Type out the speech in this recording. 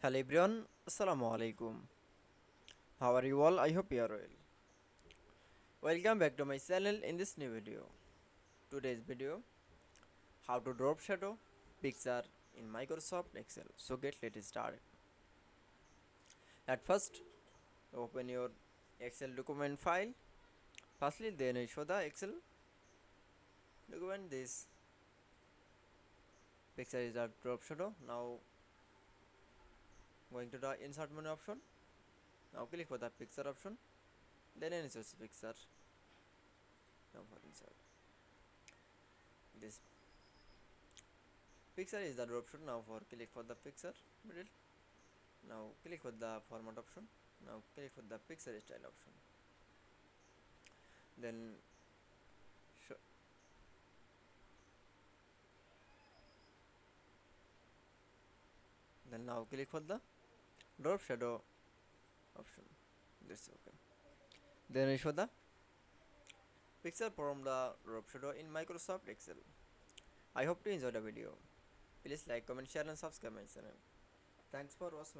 Hello everyone, Assalamu Walaikum. How are you all? I hope you are well. Welcome back to my channel in this new video. Today's video, how to drop shadow picture in Microsoft Excel. So let's start. At first, open your Excel document file. Firstly, then I show the Excel document. This picture is a drop shadow. Now going to the insert menu option. Now click for the picture option. Then insert picture. Now for insert. This picture is the drop shadow. Now for click for the picture middle. Now click for the format option. Now click for the picture style option. Then show, then now click for the drop shadow option. That's okay. Then I show the picture from the drop shadow in Microsoft Excel. I hope you enjoyed the video. Please like, comment, share and subscribe my channel. Thanks for watching.